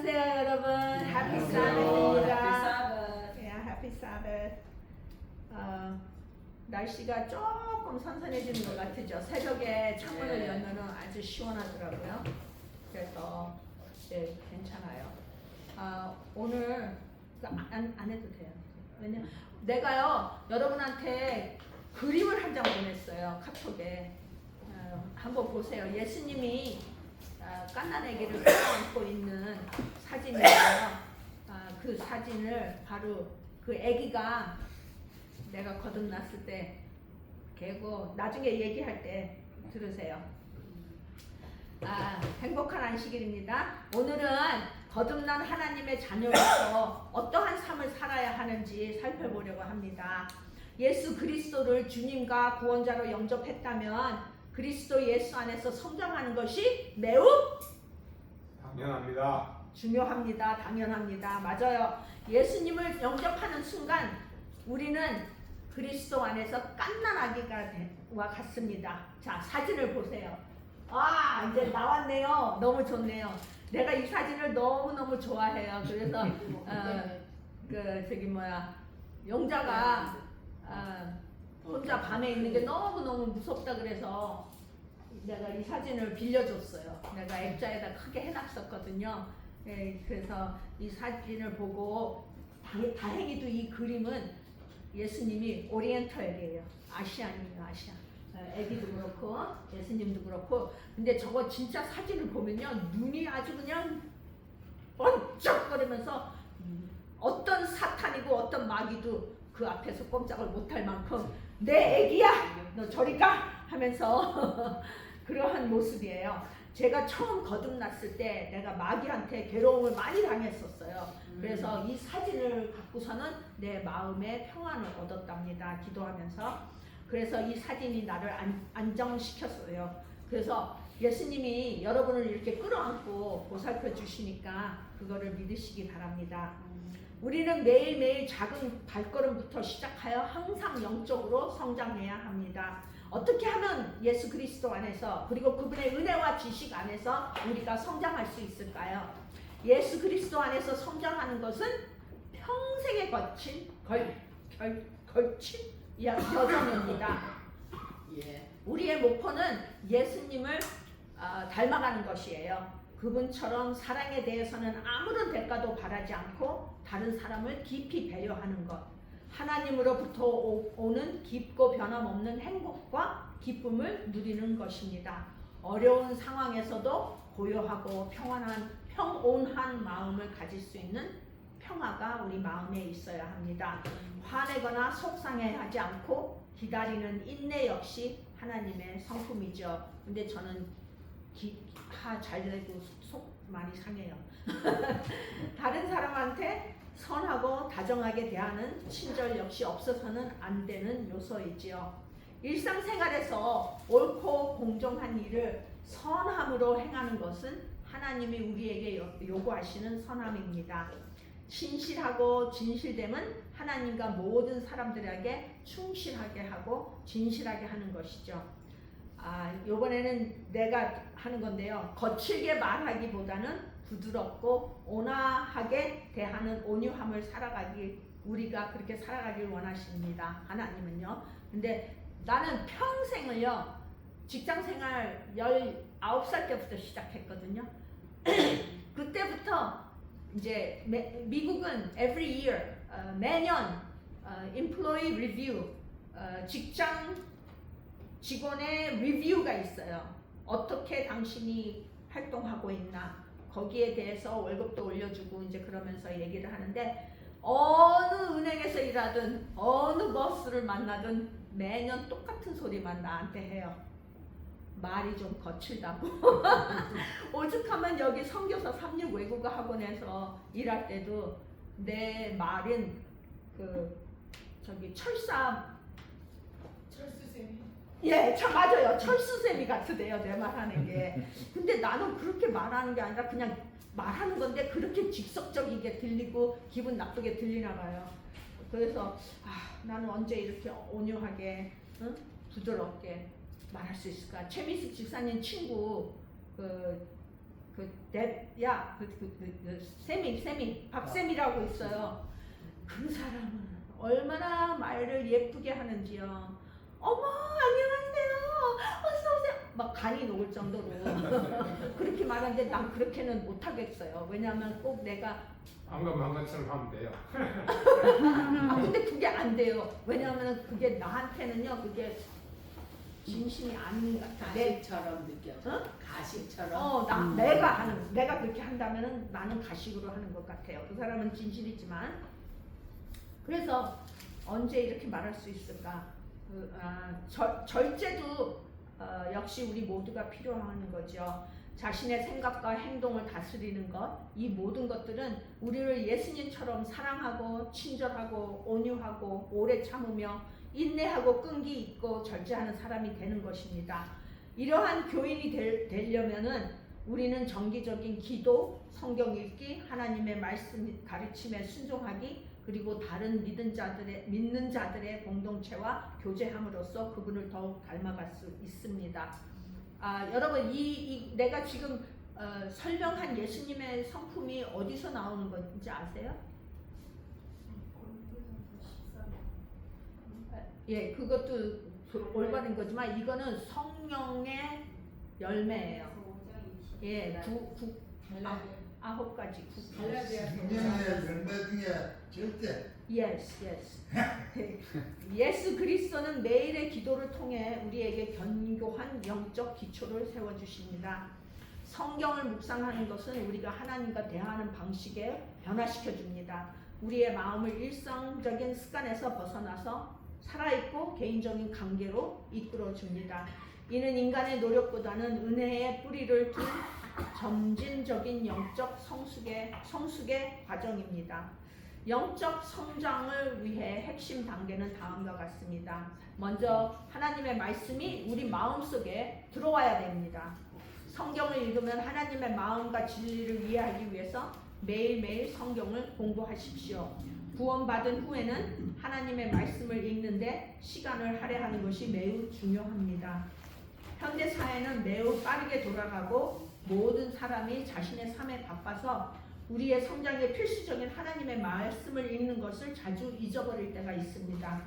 안녕하세요 여러분. Happy 안녕하세요. Sabbath입니다. Happy Sabbath. 날씨가 조금 선선해지는 것 같죠. 새벽에 창문을 열면 아주 시원하더라고요. 그래서 괜찮아요. 오늘 안 해도 돼요. 왜냐면 내가요 여러분한테 그림을 한 장 보냈어요. 카톡에. 한번 보세요. 예수님이 갓난아기를 끌어안고 있는 사진이에요. 그 사진을 바로 그 아기가 내가 거듭났을 때 걔고 나중에 얘기할 때 들으세요. 행복한 안식일입니다. 오늘은 거듭난 하나님의 자녀로서 어떠한 삶을 살아야 하는지 살펴보려고 합니다. 예수 그리스도를 주님과 구원자로 영접했다면 그리스도 예수 안에서 성장하는 것이 매우 당연합니다. 중요합니다. 당연합니다. 맞아요. 예수님을 영접하는 순간 우리는 그리스도 안에서 갓난아기와 같습니다. 자, 사진을 보세요. 이제 나왔네요. 너무 좋네요. 내가 이 사진을 너무너무 좋아해요. 그래서 영자가 혼자 밤에 있는 게 너무너무 무섭다 그래서 내가 이 사진을 빌려줬어요. 내가 액자에다 크게 해놨었거든요. 그래서 이 사진을 보고 다행히도 이 그림은 예수님이 오리엔털이에요. 아시안이에요. 아시안. 애기도 그렇고 예수님도 그렇고. 근데 저거 진짜 사진을 보면요 눈이 아주 그냥 번쩍거리면서 어떤 사탄이고 어떤 마귀도 그 앞에서 꼼짝을 못할 만큼 내 애기야 너 저리 가 하면서 그러한 모습이에요. 제가 처음 거듭났을 때 내가 마귀한테 괴로움을 많이 당했었어요. 그래서 이 사진을 갖고서는 내 마음에 평안을 얻었답니다. 기도하면서. 그래서 이 사진이 나를 안정시켰어요. 그래서 예수님이 여러분을 이렇게 끌어안고 보살펴 주시니까 그거를 믿으시기 바랍니다. 우리는 매일매일 작은 발걸음부터 시작하여 항상 영적으로 성장해야 합니다. 어떻게 하면 예수 그리스도 안에서 그리고 그분의 은혜와 지식 안에서 우리가 성장할 수 있을까요? 예수 그리스도 안에서 성장하는 것은 평생에 걸친 여정입니다. 우리의 목표는 예수님을 닮아가는 것이에요. 그분처럼 사랑에 대해서는 아무런 대가도 바라지 않고 다른 사람을 깊이 배려하는 것. 하나님으로부터 오는 깊고 변함없는 행복과 기쁨을 누리는 것입니다. 어려운 상황에서도 고요하고 평온한 마음을 가질 수 있는 평화가 우리 마음에 있어야 합니다. 화내거나 속상해하지 않고 기다리는 인내 역시 하나님의 성품이죠. 근데 저는 화 잘 내고 속 많이 상해요. 다른 사람한테 선하고 다정하게 대하는 친절 역시 없어서는 안 되는 요소이지요. 일상생활에서 옳고 공정한 일을 선함으로 행하는 것은 하나님이 우리에게 요구하시는 선함입니다. 신실하고 진실됨은 하나님과 모든 사람들에게 충실하게 하고 진실하게 하는 것이죠. 요번에는 내가 하는 건데요. 거칠게 말하기보다는 부드럽고 온화하게 대하는 온유함을 우리가 그렇게 살아가길 원하십니다. 하나님은요. 근데 나는 평생을요. 직장생활 19살 때부터 시작했거든요. 그때부터 이제 미국은 every year 매년 employee review 직원의 리뷰가 있어요. 어떻게 당신이 활동하고 있나 거기에 대해서 월급도 올려주고 이제 그러면서 얘기를 하는데 어느 은행에서 일하든 어느 버스를 만나든 매년 똑같은 소리만 나한테 해요. 말이 좀 거칠다고. 오죽하면 여기 선교사 3육 외국어 학원에서 일할 때도 내 말은 맞아요. 철수쌤이 같으대요. 내 말하는 게. 근데 나는 그렇게 말하는 게 아니라 그냥 말하는 건데 그렇게 직접적이게 들리고 기분 나쁘게 들리나 봐요. 그래서 나는 언제 이렇게 온유하게 부드럽게 말할 수 있을까. 최미숙 집사님 친구 세미 박세미라고 있어요. 그 사람은 얼마나 말을 예쁘게 하는지요. 어머 안녕하세요. 어서 오세요. 막 간이 녹을 정도로 그렇게 말하는데 난 그렇게는 못하겠어요. 왜냐하면 꼭 내가 안감한것처럼 하면 돼요. 근데 그게 안 돼요. 왜냐하면 그게 나한테는요 그게 진심이 아닌 것 같아. 가식처럼 느껴져. 가식처럼. 내가 그렇게 한다면은 나는 가식으로 하는 것 같아요. 그 사람은 진실이지만. 그래서 언제 이렇게 말할 수 있을까? 절제도 역시 우리 모두가 필요한 거죠. 자신의 생각과 행동을 다스리는 것, 이 모든 것들은 우리를 예수님처럼 사랑하고 친절하고 온유하고 오래 참으며 인내하고 끈기 있고 절제하는 사람이 되는 것입니다. 이러한 교인이 되려면은 우리는 정기적인 기도, 성경 읽기, 하나님의 말씀 가르침에 순종하기, 그리고 다른 믿는 자들의 공동체와 교제함으로써 그분을 더욱 닮아갈 수 있습니다. 여러분 내가 지금 설명한 예수님의 성품이 어디서 나오는 건지 아세요? 예, 그것도 올바른 거지만 이거는 성령의 열매예요. 예, 9가지. 성령의 열매 중에 절대. Yes. 예수 그리스도는 매일의 기도를 통해 우리에게 견고한 영적 기초를 세워주십니다. 성경을 묵상하는 것은 우리가 하나님과 대화하는 방식에 변화시켜 줍니다. 우리의 마음을 일상적인 습관에서 벗어나서 살아있고 개인적인 관계로 이끌어 줍니다. 이는 인간의 노력보다는 은혜의 뿌리를 둔 점진적인 영적 성숙의 과정입니다. 영적 성장을 위해 핵심 단계는 다음과 같습니다. 먼저 하나님의 말씀이 우리 마음속에 들어와야 됩니다. 성경을 읽으면 하나님의 마음과 진리를 이해하기 위해서 매일매일 성경을 공부하십시오. 구원받은 후에는 하나님의 말씀을 읽는데 시간을 할애하는 것이 매우 중요합니다. 현대 사회는 매우 빠르게 돌아가고 모든 사람이 자신의 삶에 바빠서 우리의 성장에 필수적인 하나님의 말씀을 읽는 것을 자주 잊어버릴 때가 있습니다.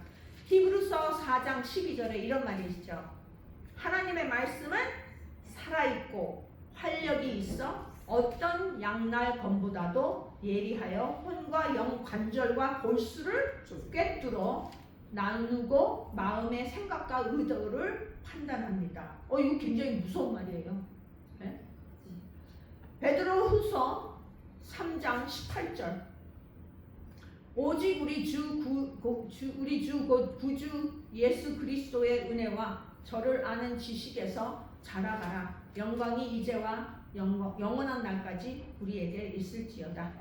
히브리서 4장 12절에 이런 말이 있죠. 하나님의 말씀은 살아있고 활력이 있어 어떤 양날 검보다도 예리하여 혼과 영 관절과 골수를 꿰뚫어 나누고 마음의 생각과 의도를 판단합니다. 이거 굉장히 무서운 말이에요. 네? 베드로후서 3장 18절. 오직 우리 주 곧 구주 예수 그리스도의 은혜와 저를 아는 지식에서 자라가라. 영광이 이제와 영원한 날까지 우리에게 있을지어다.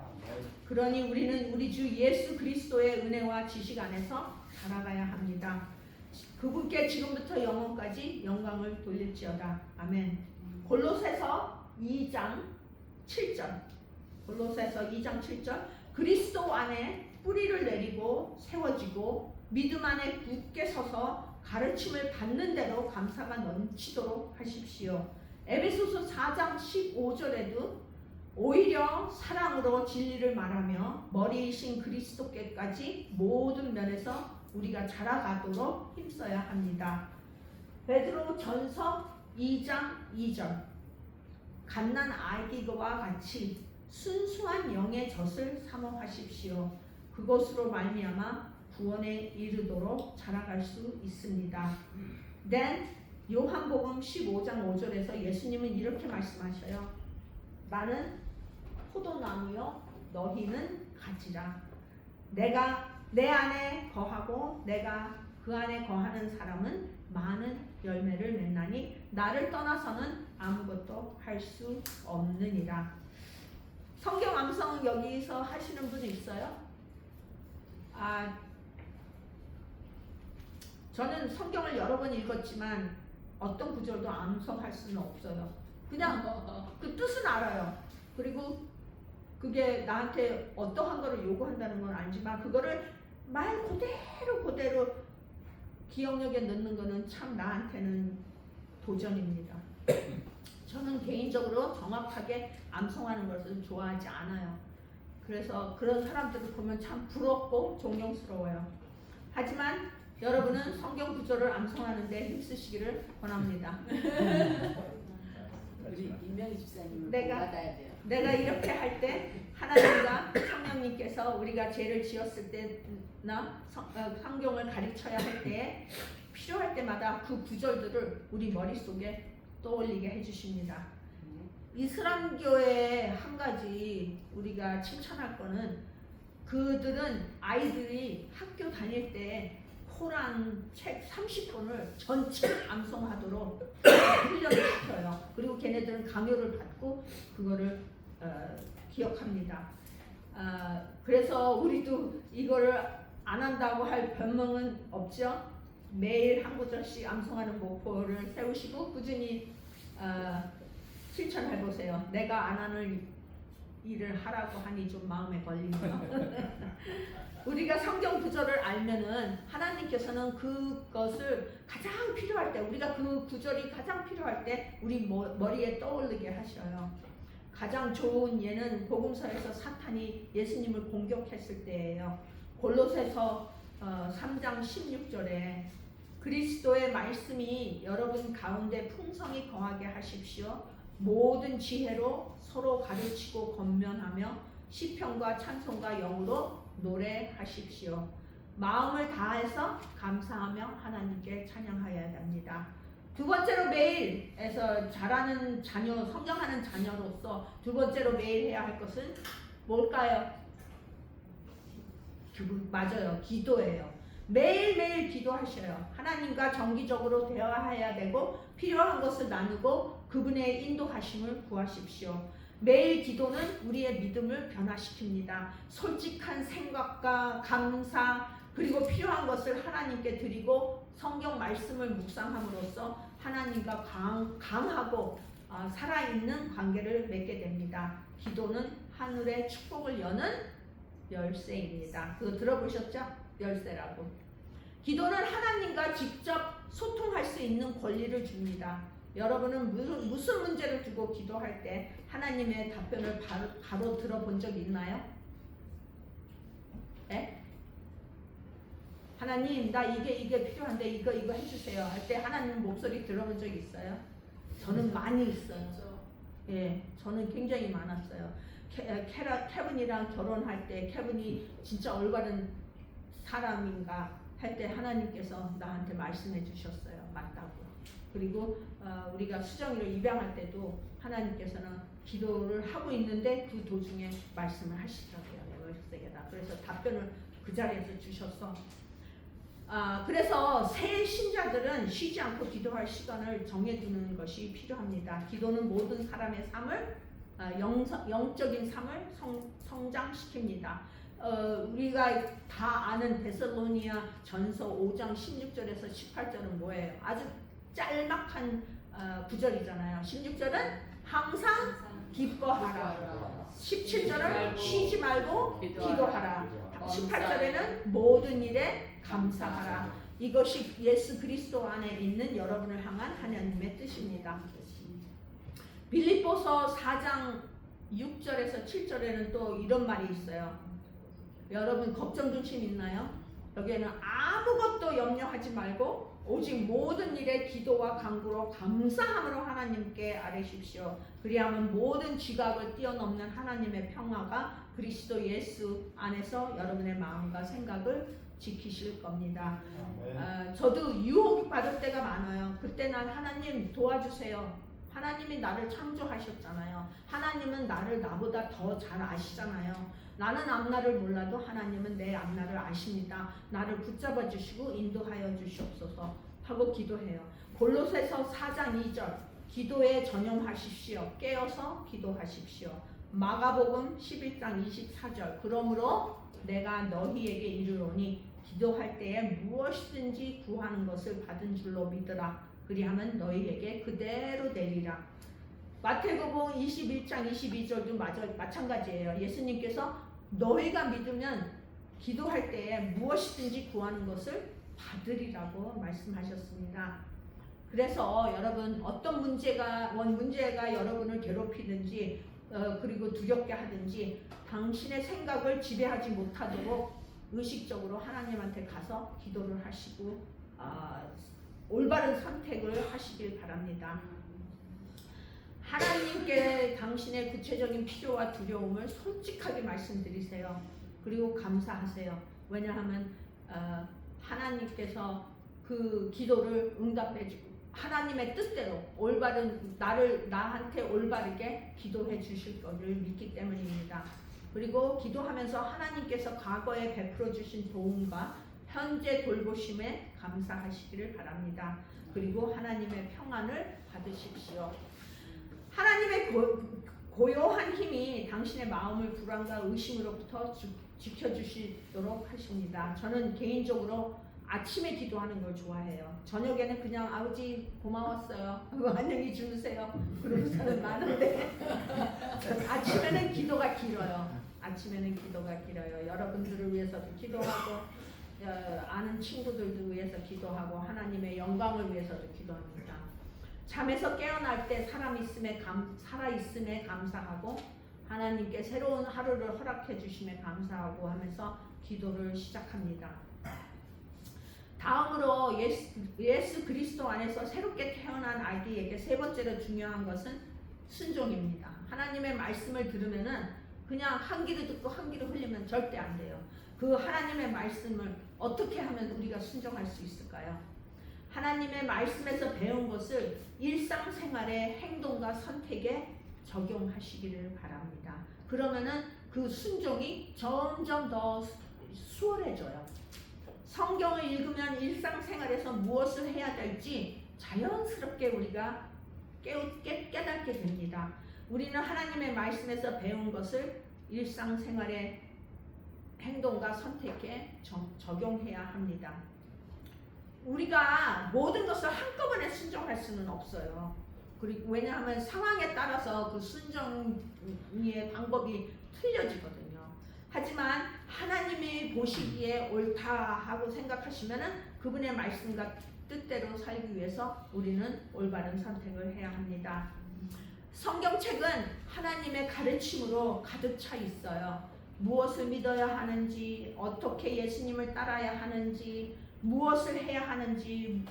그러니 우리는 우리 주 예수 그리스도의 은혜와 지식 안에서 자라가야 합니다. 그분께 지금부터 영원까지 영광을 돌릴지어다. 아멘. 골로새서 2장 7절. 골로새서 2장 7절. 그리스도 안에 뿌리를 내리고 세워지고 믿음 안에 굳게 서서 가르침을 받는 대로 감사가 넘치도록 하십시오. 에베소서 4장 15절에도 오히려 사랑으로 진리를 말하며 머리이신 그리스도께까지 모든 면에서 우리가 자라가도록 힘써야 합니다. 베드로전서 2장 2절. 갓난 아기와 같이 순수한 영의 젖을 사모하십시오. 그것으로 말미암아 구원에 이르도록 자라갈 수 있습니다. Then 요한복음 15장 5절에서 예수님은 이렇게 말씀하셔요. 나는 포도나무요 너희는 가지라. 내가 내 안에 거하고 내가 그 안에 거하는 사람은 많은 열매를 맺나니 나를 떠나서는 아무것도 할 수 없느니라. 성경 암송 여기서 하시는 분이 있어요? 저는 성경을 여러 번 읽었지만 어떤 구절도 암송할 수는 없어요. 그냥 그 뜻은 알아요. 그리고 그게 나한테 어떠한 거를 요구한다는 건 알지만 그거를 말 그대로 기억력에 넣는 거는 참 나한테는 도전입니다. 저는 개인적으로 정확하게 암송하는 것을 좋아하지 않아요. 그래서 그런 사람들을 보면 참 부럽고 존경스러워요. 하지만 여러분은 성경 구절을 암송하는데 힘쓰시기를 권합니다. 우리 민명희 집사님을 내가- 받아야 돼요. 내가 이렇게 할 때 하나님과 성령님께서 우리가 죄를 지었을 때나 성경을 가르쳐야 할 때 필요할 때마다 그 구절들을 우리 머릿속에 떠올리게 해주십니다. 이슬람교의 한 가지 우리가 칭찬할 거는 그들은 아이들이 학교 다닐 때 코란 책 30권을 전체 암송하도록 훈련을 시켜요. 그리고 걔네들은 강요를 받고 그거를 기억합니다. 그래서 우리도 이거를 안 한다고 할 변명은 없죠. 매일 한 구절씩 암송하는 목표를 세우시고 꾸준히 실천해 보세요. 내가 안 하는 일을 하라고 하니 좀 마음에 걸리네요. 우리가 성경 구절을 알면은 하나님께서는 그것을 가장 필요할 때, 우리가 그 구절이 가장 필요할 때 우리 머리에 떠오르게 하셔요. 가장 좋은 예는 복음서에서 사탄이 예수님을 공격했을 때예요. 골로새서 3장 16절에 그리스도의 말씀이 여러분 가운데 풍성히 거하게 하십시오. 모든 지혜로 서로 가르치고 권면하며 시편과 찬송과 영으로 노래하십시오. 마음을 다해서 감사하며 하나님께 찬양하여야 합니다. 두 번째로 매일에서 자라는 자녀, 성장하는 자녀로서 두 번째로 매일 해야 할 것은 뭘까요? 맞아요. 기도예요. 매일매일 기도하셔요. 하나님과 정기적으로 대화해야 되고 필요한 것을 나누고 그분의 인도하심을 구하십시오. 매일 기도는 우리의 믿음을 변화시킵니다. 솔직한 생각과 감사 그리고 필요한 것을 하나님께 드리고 성경 말씀을 묵상함으로써 하나님과 강하고 살아있는 관계를 맺게 됩니다. 기도는 하늘의 축복을 여는 열쇠입니다. 그거 들어보셨죠? 열쇠라고. 기도는 하나님과 직접 소통할 수 있는 권리를 줍니다. 여러분은 무슨 문제를 두고 기도할 때 하나님의 답변을 바로 들어본 적 있나요? 네? 하나님 나 이게 필요한데 이거 해주세요 할 때 하나님 목소리 들어본 적 있어요? 저는 많이 있어요. 예, 저는 굉장히 많았어요. 케빈이랑 결혼할 때 케빈이 진짜 올바른 사람인가 할 때 하나님께서 나한테 말씀해 주셨어요. 맞다고. 그리고 우리가 수정이를 입양할 때도 하나님께서는 기도를 하고 있는데 그 도중에 말씀을 하시더라고요. 내 머릿속에다. 그래서 답변을 그 자리에서 주셨어. 그래서 새 신자들은 쉬지 않고 기도할 시간을 정해두는 것이 필요합니다. 기도는 모든 사람의 삶을 영적인 삶을 성장시킵니다. 우리가 다 아는 데살로니아 전서 5장 16절에서 18절은 뭐예요? 아주 짤막한 구절이잖아요. 16절은 항상 기뻐하라. 17절은 쉬지 말고 기도하라. 18절에는 모든 일에 감사하라. 이것이 예수 그리스도 안에 있는 여러분을 향한 하나님의 뜻입니다. 빌립보서 4장 6절에서 7절에는 또 이런 말이 있어요. 여러분 걱정 중심 있나요? 여기에는 아무것도 염려하지 말고 오직 모든 일에 기도와 간구로 감사함으로 하나님께 아뢰십시오. 그리하면 모든 지각을 뛰어넘는 하나님의 평화가 그리스도 예수 안에서 여러분의 마음과 생각을 지키실 겁니다. 저도 유혹 받을 때가 많아요. 그때 난 하나님 도와주세요. 하나님이 나를 창조하셨잖아요. 하나님은 나를 나보다 더 잘 아시잖아요. 나는 앞날을 몰라도 하나님은 내 앞날을 아십니다. 나를 붙잡아 주시고 인도하여 주시옵소서 하고 기도해요. 골로새서 4장 2절 기도에 전념하십시오. 깨어서 기도하십시오. 마가복음 11장 24절 그러므로 내가 너희에게 이르노니 기도할 때에 무엇이든지 구하는 것을 받은 줄로 믿으라. 그리하면 너희에게 그대로 되리라. 마태복음 21장 22절도 마찬가지예요. 예수님께서 너희가 믿으면 기도할 때에 무엇이든지 구하는 것을 받으리라고 말씀하셨습니다. 그래서 여러분 어떤 문제가 여러분을 괴롭히든지 그리고 두렵게 하든지 당신의 생각을 지배하지 못하도록 의식적으로 하나님한테 가서 기도를 하시고 올바른 선택을 하시길 바랍니다. 하나님께 당신의 구체적인 필요와 두려움을 솔직하게 말씀드리세요. 그리고 감사하세요. 왜냐하면 하나님께서 그 기도를 응답해주고 하나님의 뜻대로 나한테 올바르게 기도해 주실 것을 믿기 때문입니다. 그리고 기도하면서 하나님께서 과거에 베풀어 주신 도움과 현재 돌보심에 감사하시기를 바랍니다. 그리고 하나님의 평안을 받으십시오. 하나님의 고요한 힘이 당신의 마음을 불안과 의심으로부터 지켜주시도록 하십니다. 저는 개인적으로 아침에 기도하는 걸 좋아해요. 저녁에는 그냥 아버지 고마웠어요. 안녕히 주무세요. 그런 사람 많은데 아침에는 기도가 길어요. 여러분들을 위해서도 기도하고 아는 친구들도 위해서 기도하고 하나님의 영광을 위해서도 기도합니다. 잠에서 깨어날 때 살아있음에 감사하고 하나님께 새로운 하루를 허락해 주심에 감사하고 하면서 기도를 시작합니다. 다음으로 예수 그리스도 안에서 새롭게 태어난 아기에게 세 번째로 중요한 것은 순종입니다. 하나님의 말씀을 들으면은 그냥 한 귀로 듣고 한 귀로 흘리면 절대 안 돼요. 그 하나님의 말씀을 어떻게 하면 우리가 순종할 수 있을까요? 하나님의 말씀에서 배운 것을 일상생활의 행동과 선택에 적용하시기를 바랍니다. 그러면은 그 순종이 점점 더 수월해져요. 성경을 읽으면 일상생활에서 무엇을 해야 될지 자연스럽게 우리가 깨닫게 됩니다. 우리는 하나님의 말씀에서 배운 것을 일상생활의 행동과 선택에 적용해야 합니다. 우리가 모든 것을 한꺼번에 순종할 수는 없어요. 그리고 왜냐하면 상황에 따라서 그 순종의 방법이 틀려지거든요. 하지만 하나님이 보시기에 옳다 하고 생각하시면은 그분의 말씀과 뜻대로 살기 위해서 우리는 올바른 선택을 해야 합니다. 성경책은 하나님의 가르침으로 가득 차 있어요. 무엇을 믿어야 하는지, 어떻게 예수님을 따라야 하는지, 무엇을 해야 하는지,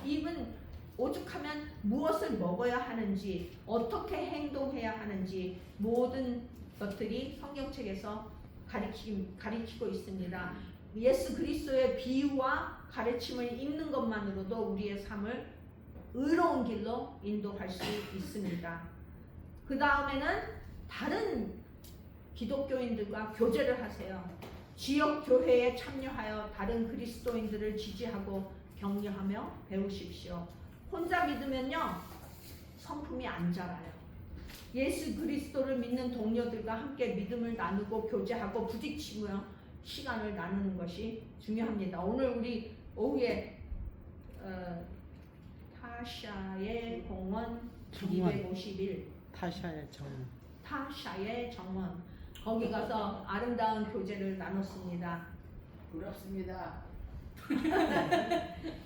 오죽하면 무엇을 먹어야 하는지, 어떻게 행동해야 하는지 모든 것들이 성경책에서 가리키고 있습니다. 예수 그리스도의 비유와 가르침을 읽는 것만으로도 우리의 삶을 의로운 길로 인도할 수 있습니다. 그 다음에는 다른 기독교인들과 교제를 하세요. 지역 교회에 참여하여 다른 그리스도인들을 지지하고 격려하며 배우십시오. 혼자 믿으면요 성품이 안 자라요. 예수 그리스도를 믿는 동료들과 함께 믿음을 나누고 교제하고 부딪히며 시간을 나누는 것이 중요합니다. 오늘 우리 오후에 타샤의 공원 251 타샤의 정원 거기 가서 아름다운 교제를 나눴습니다. 부럽습니다.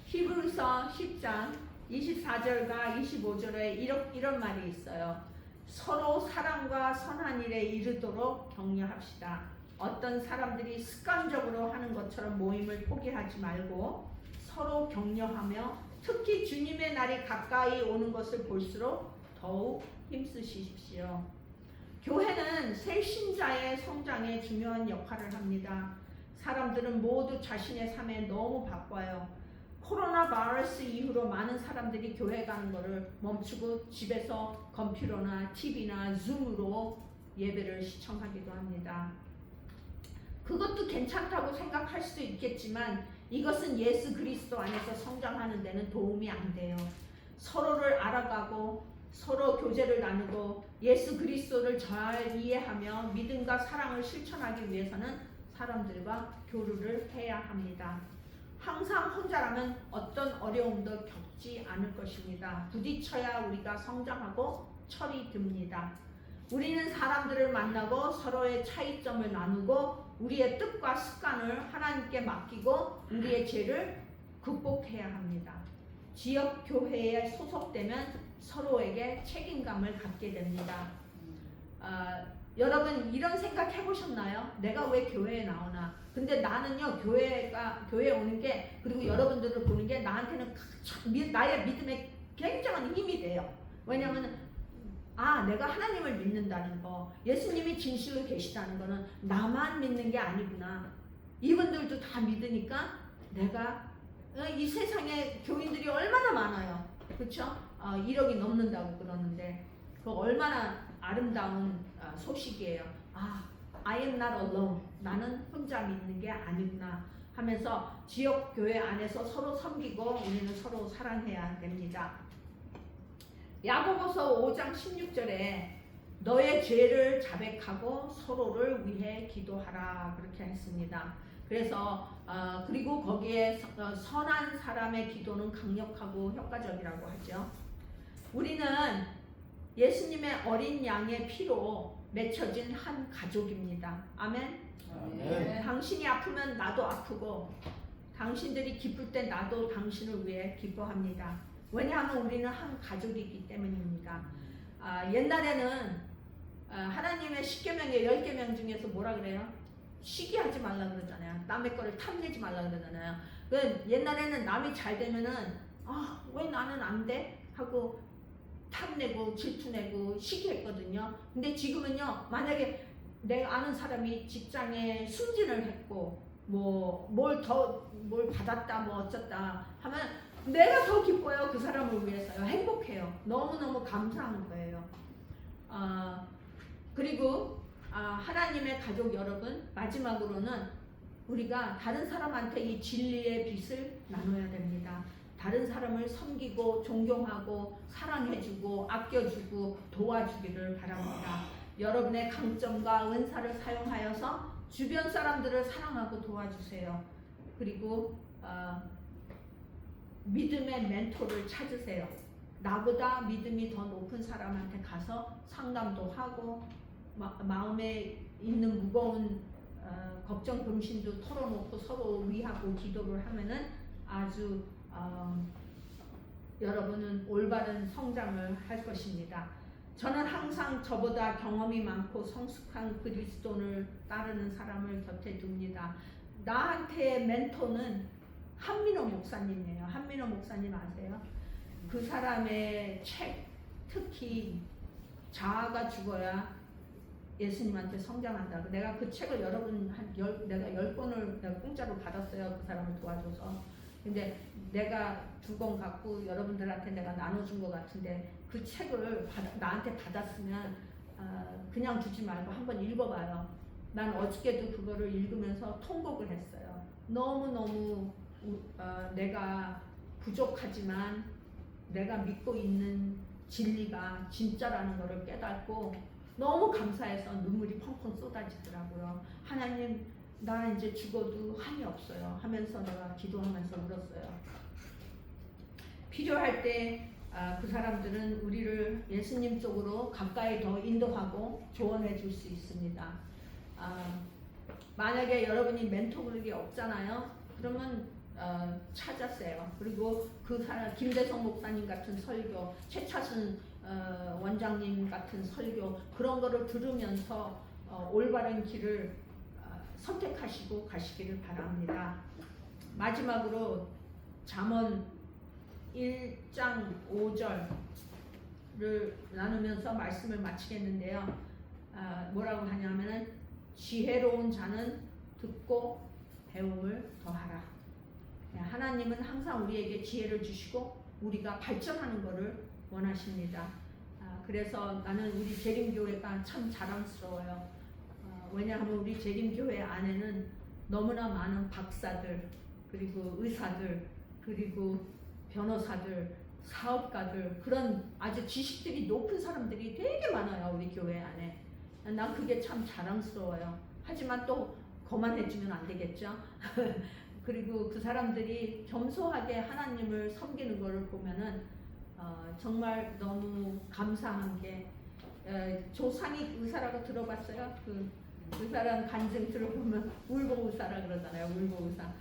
히브리서 10장 24절과 25절에 이런 말이 있어요. 서로 사랑과 선한 일에 이르도록 격려합시다. 어떤 사람들이 습관적으로 하는 것처럼 모임을 포기하지 말고 서로 격려하며 특히 주님의 날이 가까이 오는 것을 볼수록 더욱 힘쓰십시오. 교회는 새 신자의 성장에 중요한 역할을 합니다. 사람들은 모두 자신의 삶에 너무 바빠요. 코로나 바이러스 이후로 많은 사람들이 교회 가는 것을 멈추고 집에서 컴퓨터나 TV나 줌으로 예배를 시청하기도 합니다. 그것도 괜찮다고 생각할 수도 있겠지만 이것은 예수 그리스도 안에서 성장하는 데는 도움이 안 돼요. 서로를 알아가고 서로 교제를 나누고 예수 그리스도를 잘 이해하며 믿음과 사랑을 실천하기 위해서는 사람들과 교류를 해야 합니다. 항상 혼자라면 어떤 어려움도 겪지 않을 것입니다. 부딪혀야 우리가 성장하고 철이 듭니다. 우리는 사람들을 만나고 서로의 차이점을 나누고 우리의 뜻과 습관을 하나님께 맡기고 우리의 죄를 극복해야 합니다. 지역 교회에 소속되면 서로에게 책임감을 갖게 됩니다. 여러분 이런 생각 해보셨나요? 내가 왜 교회에 나오나? 근데 나는요 교회에 오는 게 그리고 여러분들을 보는 게 나한테는 나의 믿음에 굉장한 힘이 돼요. 왜냐하면 내가 하나님을 믿는다는 거, 예수님이 진실로 계시다는 거는 나만 믿는 게 아니구나. 이분들도 다 믿으니까 내가 이 세상에 교인들이 얼마나 많아요. 그렇죠? 1억이 넘는다고 그러는데 그 얼마나 아름다운 소식이에요. I am not alone. 나는 혼자 믿는 게 아니구나 하면서 지역 교회 안에서 서로 섬기고 우리는 서로 사랑해야 됩니다. 야고보서 5장 16절에 너의 죄를 자백하고 서로를 위해 기도하라 그렇게 했습니다. 그래서 그리고 거기에 선한 사람의 기도는 강력하고 효과적이라고 하죠. 우리는 예수님의 어린 양의 피로 맺혀진 한 가족입니다. 아멘. 아멘. 당신이 아프면 나도 아프고 당신들이 기쁠 때 나도 당신을 위해 기뻐합니다. 왜냐하면 우리는 한 가족이기 때문입니다. 옛날에는 하나님의 10계명의 10계명 중에서 뭐라 그래요? 시기하지 말라 그러잖아요. 남의 거를 탐내지 말라 그러잖아요. 옛날에는 남이 잘 되면은 왜 나는 안 돼? 하고 탐내고 질투내고 시기했거든요. 근데 지금은요, 만약에 내가 아는 사람이 직장에 승진을 했고 뭘 받았다 뭐 어쩌다 하면 내가 더 기뻐요. 그 사람을 위해서요. 행복해요. 너무너무 감사한 거예요. 그리고 하나님의 가족 여러분, 마지막으로는 우리가 다른 사람한테 이 진리의 빛을 나눠야 됩니다. 다른 사람을 섬기고 존경하고 사랑해주고 아껴주고 도와주기를 바랍니다. 여러분의 강점과 은사를 사용하여서 주변 사람들을 사랑하고 도와주세요. 그리고 믿음의 멘토를 찾으세요. 나보다 믿음이 더 높은 사람한테 가서 상담도 하고 마음에 있는 무거운 걱정 근심도 털어놓고 서로 위하고 기도를 하면은 아주 여러분은 올바른 성장을 할 것입니다. 저는 항상 저보다 경험이 많고 성숙한 그리스도를 따르는 사람을 곁에 둡니다. 나한테의 멘토는 한민호 목사님이에요. 한민호 목사님 아세요? 그 사람의 책, 특히 자아가 죽어야 예수님한테 성장한다. 내가 그 책을 내가 10권을 내가 공짜로 받았어요. 그 사람을 도와줘서. 근데 내가 2권 갖고 여러분들한테 내가 나눠준 것 같은데 그 책을 나한테 받았으면 그냥 두지 말고 한번 읽어봐요. 난 어저께도 그거를 읽으면서 통곡을 했어요. 너무너무 내가 부족하지만 내가 믿고 있는 진리가 진짜라는 것을 깨닫고 너무 감사해서 눈물이 펑펑 쏟아지더라고요. 하나님, 나 이제 죽어도 한이 없어요 하면서 내가 기도하면서 울었어요. 필요할 때 그 사람들은 우리를 예수님 쪽으로 가까이 더 인도하고 조언해 줄 수 있습니다. 만약에 여러분이 멘토 그룹이 없잖아요. 그러면 찾았어요. 그리고 그 사람 김대성 목사님 같은 설교, 최차순 원장님 같은 설교 그런 거를 들으면서 올바른 길을 선택하시고 가시기를 바랍니다. 마지막으로 잠언 1장 5절을 나누면서 말씀을 마치겠는데요. 뭐라고 하냐면은 지혜로운 자는 듣고 배움을 더하라. 하나님은 항상 우리에게 지혜를 주시고 우리가 발전하는 것을 원하십니다. 그래서 나는 우리 재림교회가 참 자랑스러워요. 왜냐하면 우리 재림교회 안에는 너무나 많은 박사들, 그리고 의사들, 그리고 변호사들, 사업가들, 그런 아주 지식들이 높은 사람들이 되게 많아요. 우리 교회 안에. 난 그게 참 자랑스러워요. 하지만 또 거만해지면 안 되겠죠. 그리고 그 사람들이 겸손하게 하나님을 섬기는 것을 보면은 정말 너무 감사한 게 조상익 의사라고 들어봤어요? 그 의사라는 간증 들어보면 울보 의사라 그러잖아요. 울보 의사.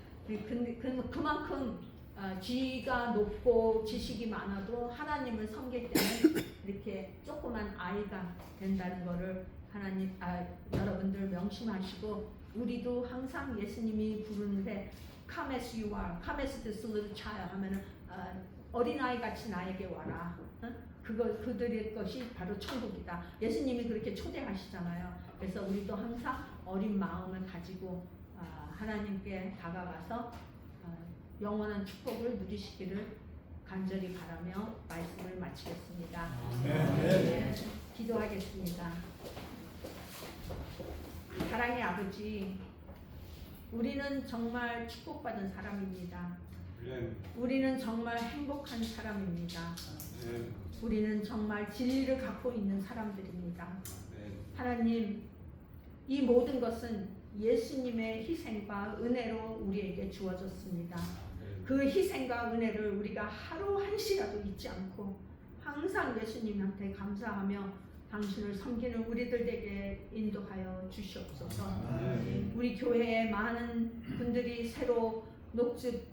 그만큼 지위가 높고 지식이 많아도 하나님을 섬길 때는 이렇게 조그만 아이가 된다는 것을 하나님 여러분들 명심하시고 우리도 항상 예수님이 부르는데 Come as you are, come as this little child 하면은 어린아이 같이 나에게 와라. 그들의 것이 바로 천국이다. 예수님이 그렇게 초대하시잖아요. 그래서 우리도 항상 어린 마음을 가지고 하나님께 다가가서 영원한 축복을 누리시기를 간절히 바라며 말씀을 마치겠습니다. 네, 기도하겠습니다. 사랑의 아버지, 우리는 정말 축복받은 사람입니다. 우리는 정말 행복한 사람입니다. 우리는 정말 진리를 갖고 있는 사람들입니다. 하나님, 이 모든 것은 예수님의 희생과 은혜로 우리에게 주어졌습니다. 그 희생과 은혜를 우리가 하루 한시라도 잊지 않고 항상 예수님한테 감사하며 당신을 섬기는 우리들에게 인도하여 주시옵소서. 우리 교회에 많은 분들이 새로 녹즙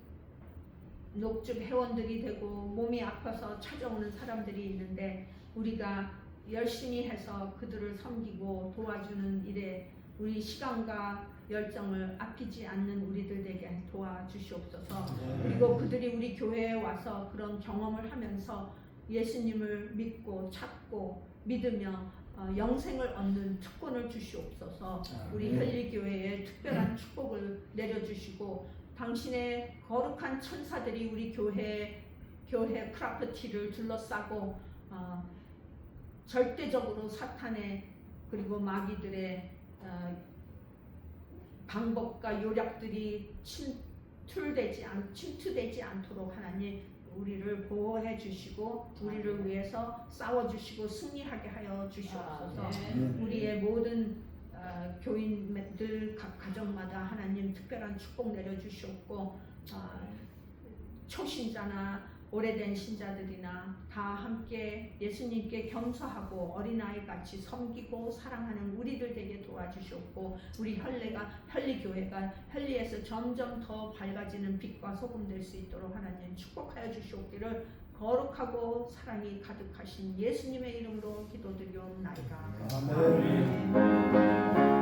회원들이 되고 몸이 아파서 찾아오는 사람들이 있는데 우리가 열심히 해서 그들을 섬기고 도와주는 일에 우리 시간과 열정을 아끼지 않는 우리들에게 도와주시옵소서. 그리고 그들이 우리 교회에 와서 그런 경험을 하면서 예수님을 믿고 찾고 믿으며 영생을 얻는 특권을 주시옵소서. 우리 혈리교회에 특별한 축복을 내려주시고 당신의 거룩한 천사들이 우리 교회 프라퍼티를 둘러싸고 절대적으로 사탄의 그리고 마귀들의 방법과 요략들이 침투되지 않도록 하나님 우리를 보호해 주시고 우리를 위해서 싸워 주시고 승리하게 하여 주시옵소서. 우리의 모든 교인들 각 가정마다 하나님 특별한 축복 내려 주시옵고 초신자나 오래된 신자들이나 다 함께 예수님께 겸손하고 어린아이 같이 섬기고 사랑하는 우리들 되게 도와주시옵고 우리 혈리교회가 혈리에서 점점 더 밝아지는 빛과 소금 될 수 있도록 하나님 축복하여 주시옵기를 거룩하고 사랑이 가득하신 예수님의 이름으로 기도드리옵나이다. 아멘.